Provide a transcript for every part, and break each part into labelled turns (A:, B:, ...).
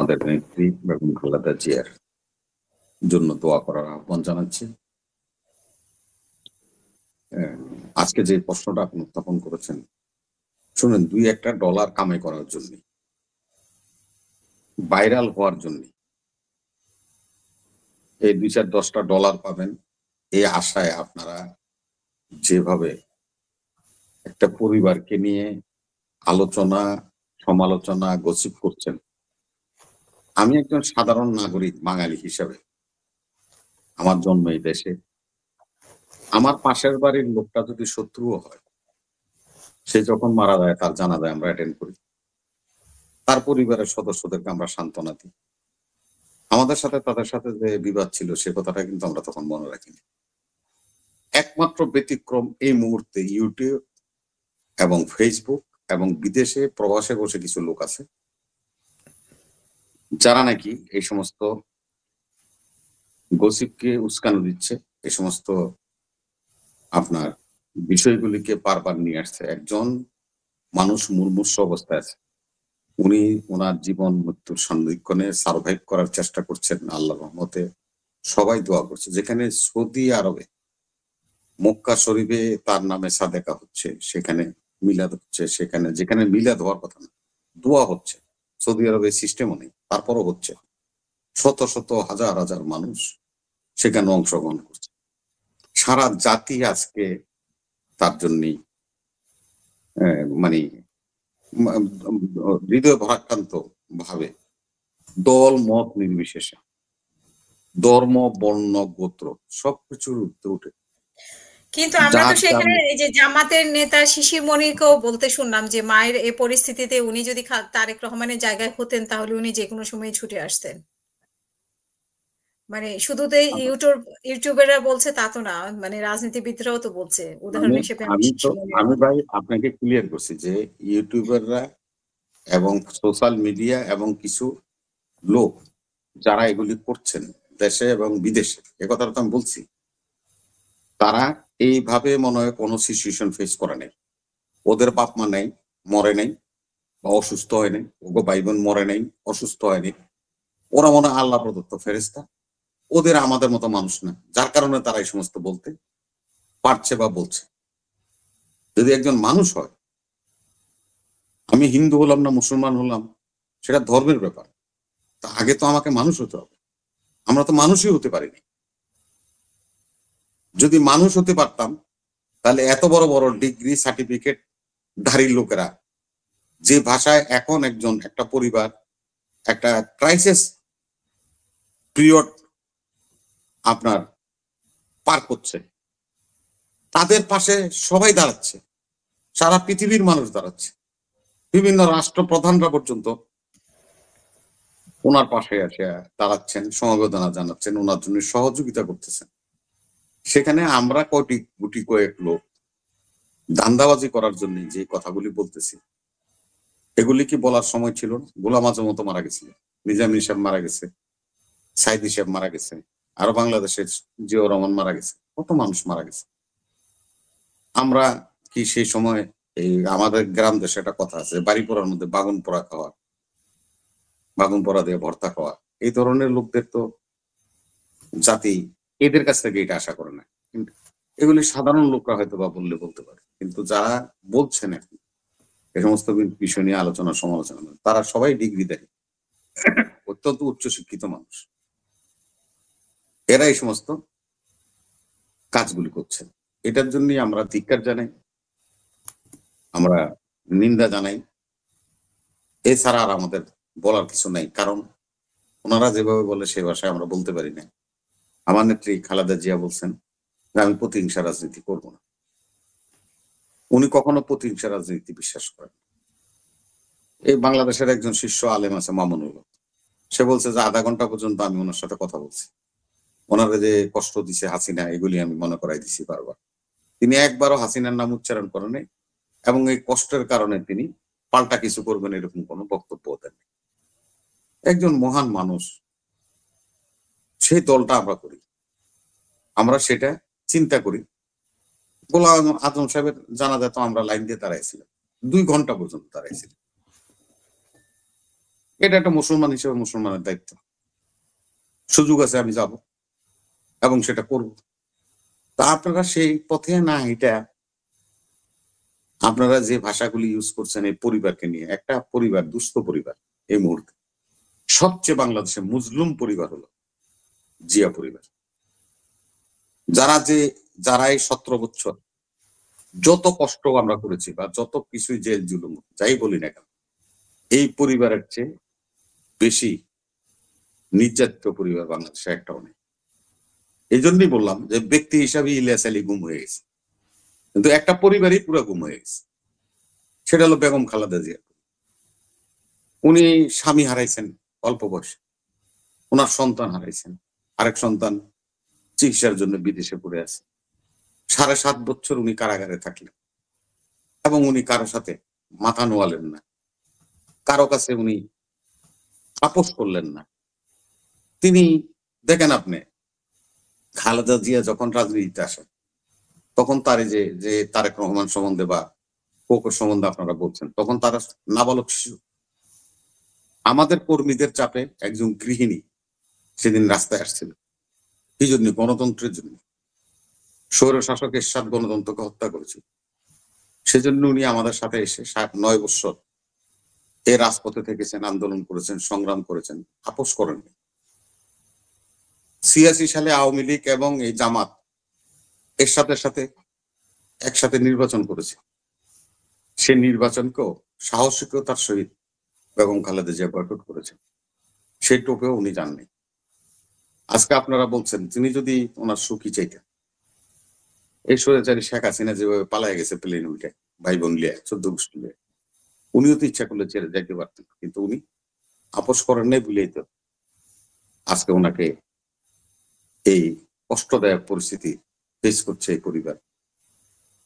A: আমাদের নেত্রী বেগম খালেদা জিয়ার জন্য দোয়া করার আহ্বান জানাচ্ছি। আজকে যে প্রশ্নটা আপনি উত্থাপন করেছেন, শুনেন, $2-1 কামাই করার জন্য, ভাইরাল হওয়ার জন্য, এই $2-10 পাবেন এই আশায় আপনারা যেভাবে একটা পরিবারকে নিয়ে আলোচনা, সমালোচনা, গসিপ করছেন, আমি একজন সাধারণ নাগরিক বাঙালি হিসাবে, আমার জন্ম এই দেশে, আমার পাশের বাড়ির লোকটা যদি শত্রুও হয়, সে যখন মারা যায় তার জানাজায় আমরা অ্যাটেন্ড করি, তার পরিবারের সদস্যদেরকে আমরা সান্ত্বনা দিই। আমাদের সাথে তাদের সাথে যে বিবাদ ছিল সে কথাটা কিন্তু আমরা তখন মনে রাখিনি। একমাত্র ব্যতিক্রম এই মুহূর্তে ইউটিউব এবং ফেসবুক এবং বিদেশে প্রবাসে বসে কিছু লোক আছে যারা নাকি এই সমস্ত গসিপকে উস্কানো দিচ্ছে, এই সমস্ত আপনার বিষয়গুলিকে বারবার নিয়ে আসছে। একজন মানুষ মুমূর্ষু অবস্থায় আছে, উনি ওনার জীবন মৃত্যুর সন্ধিক্ষণে সার্ভাইভ করার চেষ্টা করছেন। আল্লাহর রহমতে সবাই দোয়া করছে। যেখানে সৌদি আরবে মক্কা শরীফে তার নামে সাদেকা হচ্ছে, সেখানে মিলাদ হচ্ছে, সেখানে যেখানে মিলাদ হওয়ার কথা না, দোয়া হচ্ছে। সৌদি আরবে সিস্টেমও নেই, তারপরও হচ্ছে। শত শত হাজার হাজার মানুষ সেখানে অংশগ্রহণ করছে। সারা জাতি আজকে তার জন্যই মানে হৃদয় ভারাক্রান্ত ভাবে, দল মত নির্বিশেষে, ধর্ম, বর্ণ, গোত্র সবকিছুর উঠতে উঠে।
B: কিন্তু আমরা তো সেখানে এই যে জামাতের নেতা শিশির মনিরকেও বলতে শুনলাম যে মায়ের এই পরিস্থিতিতে উনি যদি তারেক রহমানের জায়গায় হতেন তাহলে উনি যে কোনো সময় ছুটে আসতেন। মানে শুধু তো ইউটিউবেরা বলছে তা তো না, মানে রাজনীতিবিদরাও তো বলছে। উদাহরণ হিসেবে
A: আমি ভাই আপনাকে ক্লিয়ার করছি যে ইউটিউবাররা এবং সোশ্যাল মিডিয়া এবং কিছু লোক যারা এগুলি করছেন দেশে এবং বিদেশে, এ কথাটা তো আমি বলছি, তারা এইভাবে মনে হয় কোনো সিচুয়েশন ফেস করে নাই। ওদের বাপ মা নেই, মরে নাই বা অসুস্থ হয় নাই, ওগো ভাই বোন মরে নাই, অসুস্থ হয়নি, ওরা মনে হয় আল্লাহ প্রদত্ত ফেরেশতা, ওদের আমাদের মতো মানুষ না, যার কারণে তারা এই সমস্ত বলতে পারছে বা বলছে। যদি একজন মানুষ হয়, আমি হিন্দু হলাম না মুসলমান হলাম সেটা ধর্মের ব্যাপার, তা আগে তো আমাকে মানুষ হতে হবে। আমরা তো মানুষই হতে পারিনি। যদি মানুষ হতে পারতাম তাহলে এত বড় বড় ডিগ্রি সার্টিফিকেট ধারী লোকেরা যে ভাষায় এখন একটা পরিবার একটা ক্রাইসিস পিরিয়ড আপনার পার করছে, তাদের পাশে সবাই দাঁড়াচ্ছে, সারা পৃথিবীর মানুষ দাঁড়াচ্ছে, বিভিন্ন রাষ্ট্রপ্রধানরা পর্যন্ত ওনার পাশে এসে দাঁড়াচ্ছেন, সমবেদনা জানাচ্ছেন, ওনার জন্য সহযোগিতা করতেছেন। সেখানে আমরা গুটি কয়েক লোক ধান্দাবাজি করার জন্য যে কথাগুলি বলতেছি, এগুলি কি বলার সময় ছিল না? গোলাম আজম মতো মারা গেছিল, নিজামী সাহেব মারা গেছে, সাইদি সাহেব মারা গেছে, আরো বাংলাদেশের জিয়াউর রহমান মারা গেছে, কত মানুষ মারা গেছে। আমরা কি সেই সময় এই আমাদের গ্রাম দেশে একটা কথা আছে, বাড়ি পোড়ার মধ্যে বাগুন পোড়া খাওয়া, বাগুন পোড়া দিয়ে ভর্তা খাওয়া, এই ধরনের লোকদের তো জাতি এদের কাছ থেকে এটা আশা করে না। কিন্তু এগুলি সাধারণ লোকরা হয়তো বা বললে বলতে পারে, কিন্তু যারা বলছেন এখন এই সমস্ত বিষয় নিয়ে আলোচনা সমালোচনা, তারা সবাই ডিগ্রিধারী, অত্যন্ত উচ্চশিক্ষিত মানুষ। এরা এই সমস্ত কাজগুলি করছে। এটার জন্যই আমরা ধিক্কার জানাই, আমরা নিন্দা জানাই। এছাড়া আর আমাদের বলার কিছু নাই, কারণ ওনারা যেভাবে বলে সে ভাষায় আমরা বলতে পারি না। আমার নেত্রী খালেদা জিয়া বলছেন যে আমি প্রতিহিংসা রাজনীতি করব না। উনি কখনো প্রতিহিংসা রাজনীতি বিশ্বাস করেন। এই বাংলাদেশের একজন শীর্ষ আলেম আছে মামুনুল, সে বলছে যে আধা ঘন্টা পর্যন্ত আমি ওনার সাথে কথা বলছি, ওনারা যে কষ্ট দিছে হাসিনা এগুলি আমি মনে করাই দিছি বারবার। তিনি একবারও হাসিনার নাম উচ্চারণ করেন এবং এই কষ্টের কারণে তিনি পাল্টা কিছু করবেন এরকম কোনো বক্তব্য দেন। একজন মহান মানুষ, সেই দলটা আমরা করি, আমরা সেটা চিন্তা করি। গোলাম আজম সাহেবের জানাজা তো আমরা লাইন দিয়ে দাঁড়াইছিলাম, 2 ঘন্টা পর্যন্ত দাঁড়াইছিলাম। এটা একটা মুসলমান হিসেবে মুসলমানের দায়িত্ব। সুযোগ আছে আমি যাব এবং সেটা করব। তা আপনারা সেই পথে না, এটা আপনারা যে ভাষাগুলি ইউজ করছেন এই পরিবারকে নিয়ে, একটা পরিবার দুস্থ পরিবার এই মুহূর্তে সবচেয়ে বাংলাদেশে মুসলিম পরিবার হলো জিয়া পরিবার। যারা এই 17 বছর যত কষ্ট আমরা করেছি বা যত কিছুই জেল জুলুম যাই বলি না কেন, এই পরিবারের চেয়ে বেশি নির্যাতিত পরিবার বাংলাদেশে একটাও নেই। এই জন্যই বললাম যে ব্যক্তি হিসাবে ইলিয়াস আলী গুম হয়ে গেছে, কিন্তু একটা পরিবারই পুরো গুম হয়ে গেছে। সেটা হলো বেগম খালেদা জিয়া। উনি স্বামী হারাইছেন অল্প বয়সে, ওনার সন্তান হারাইছেন, আরেক সন্তান চিকিৎসার জন্য বিদেশে পড়ে আছে। 7.5 বছর উনি কারাগারে থাকলেন এবং উনি কারো সাথে মাথা নোয়ালেন না, কারো কাছে উনি আপোষ করলেন না। তিনি দেখেন, আপনি খালেদা জিয়া যখন রাজনীতিতে আসেন তখন তার যে তারেক রহমান সম্বন্ধে বা কোকো সম্বন্ধে আপনারা বলছেন, তখন তারা নাবালক শিশু। আমাদের কর্মীদের চাপে একজন গৃহিণী সেদিন রাস্তায় আসছিল কি জন্য? গণতন্ত্রের জন্য। স্বৈর শাসক এরশাদ গণতন্ত্রকে হত্যা করেছিল, সেজন্য উনি আমাদের সাথে এসে 9 বছর এই রাজপথে থেকেছেন, আন্দোলন করেছেন, সংগ্রাম করেছেন, আপোষ করেননি। 86 সালে আওয়ামী লীগ এবং এই জামাত এরশাদের সাথে একসাথে নির্বাচন করেছে। সে নির্বাচনকেও সাহসিকতার সহিত বেগম খালেদা জিয়া বয়কট করেছেন, সেই টোপেও উনি যাননি। আজকে আপনারা বলছেন তিনি যদি ওনার সুখী চাইতেন, এই স্বৈরাচারী শেখ হাসিনা যেভাবে পালায় গেছে প্লেন উল্টে, ভাই বোন লিয়ে 14 গোষ্ঠী লিয়ে, উনিও তো ইচ্ছা করলে ছেড়ে যাইতে পারতেন, কিন্তু উনি আপোষ করেন নাই বলেই তো আজকে ওনাকে এই কষ্টদায়ক পরিস্থিতি ফেস করছে এই পরিবার।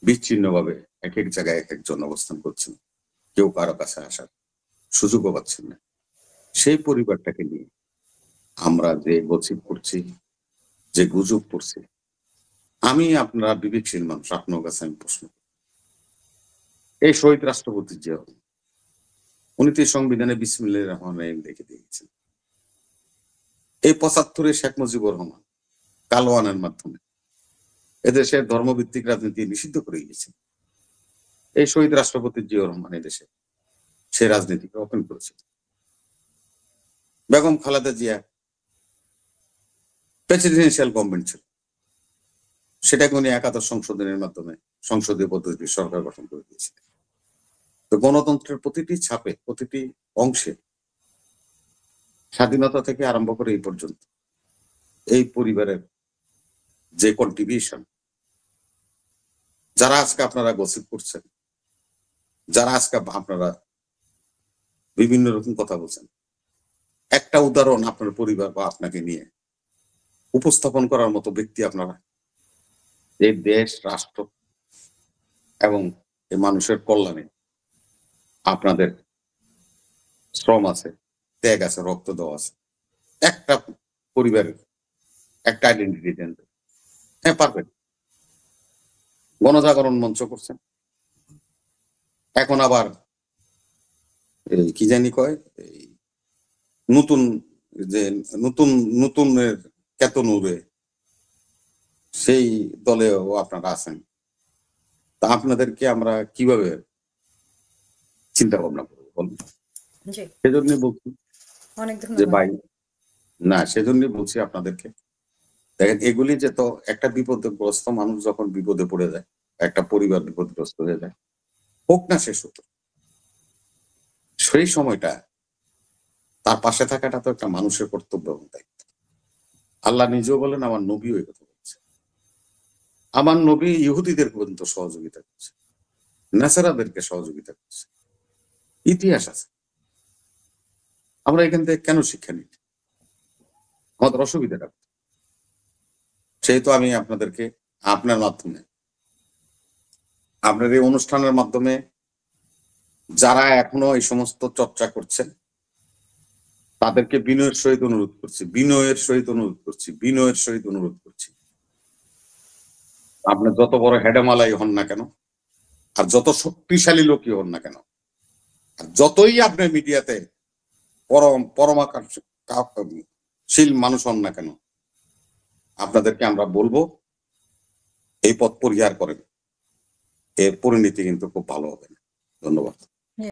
A: বিচ্ছিন্ন ভাবে এক এক জায়গায় এক একজন অবস্থান করছেন, কেউ কারো কাছে আসার সুযোগও পাচ্ছেন না। সেই পরিবারটাকে নিয়ে আমরা যে গসিপ করছি, যে গুজব করছি, আমি আপনারা বিবেকশীল মানুষ, আপনার কাছে আমি প্রশ্ন করি, এই শহীদ রাষ্ট্রপতি যে উনি তো সংবিধানে বিসমিল্লাহির রহমানির রহিম লিখে দিয়েছেন। এই 75-এ শেখ মুজিবুর রহমান কালোয়ানের মাধ্যমে এদেশের ধর্মভিত্তিক রাজনীতি নিষিদ্ধ করে গিয়েছেন। এই শহীদ রাষ্ট্রপতি জিয়াউর রহমান এদেশে সে রাজনীতিকে ওপেন করেছে। বেগম খালেদা জিয়া প্রেসিডেন্সিয়াল গভর্নমেন্ট ছিল, সেটাকে উনি একাদশ সংশোধনের মাধ্যমে সংসদীয় পদ্ধতি সরকার গঠন করে দিয়েছিলেন। তো গণতন্ত্রের প্রতিটি ছাপে, প্রতিটি অংশে, স্বাধীনতা থেকে আরম্ভ করে এই পর্যন্ত এই পরিবারের যে কন্ট্রিবিউশন, যারা আজকে আপনারা গসিপ করছেন, যারা আজকে আপনারা বিভিন্ন রকম কথা বলছেন, একটা উদাহরণ আপনার পরিবার বা আপনাকে নিয়ে উপস্থাপন করার মতো ব্যক্তি আপনারা, এই দেশ, রাষ্ট্র এবং এই মানুষের কল্যাণে আপনাদের শ্রম আছে, ত্যাগ আছে, রক্ত দেওয়া আছে। একটা পরিবারের একটা আইডেন্টিটি দেন, হ্যাঁ পারবেন। গণজাগরণ মঞ্চ করছেন, এখন আবার কি জানি কয়, এই নতুন যে নতুনের কেতনুরে সেই দলেও আপনারা আছেন। তা আপনাদেরকে আমরা কিভাবে চিন্তা ভাবনা করবো বলুন? সেজন্য বলছি যে ভাই, না সেজন্য বলছি আপনাদেরকে, দেখেন এগুলি যে তো একটা বিপদগ্রস্ত মানুষ যখন বিপদে পড়ে যায়, একটা পরিবার বিপদগ্রস্ত হয়ে যায়, হোক না শেষ হতো, সেই সময়টা তার পাশে থাকাটা তো একটা মানুষের কর্তব্য এবং দায়িত্ব। আল্লাহ নিজেও বলেন, আমার নবীও এই কথা বলছে। আমার নবী ইহুদিদের পর্যন্ত সহযোগিতা করছে, নাসারাদেরকে সহযোগিতা করছে, ইতিহাস আছে। আমরা এখান থেকে কেন শিক্ষা নিই? আমাদের অসুবিধাটা, সেহেতু আমি আপনাদেরকে আপনার মাধ্যমে, আপনার এই অনুষ্ঠানের মাধ্যমে যারা এখনো এই সমস্ত চর্চা করছেন তাদেরকে বিনয়ের সহিত অনুরোধ করছি, বিনয়ের সহিত অনুরোধ করছি, বিনয়ের সহিত অনুরোধ করছি, আপনি যত বড় হেডেমালাই হন না কেন, আর যত শক্তিশালী লোকই হন না কেন, আর যতই আপনি মিডিয়াতে পরমাকাঙ্ক্ষশীল মানুষ হন না কেন, আপনাদেরকে আমরা বলবো এই পথ পরিহার করেন, এর পরিণতি কিন্তু খুব ভালো হবে। ধন্যবাদ।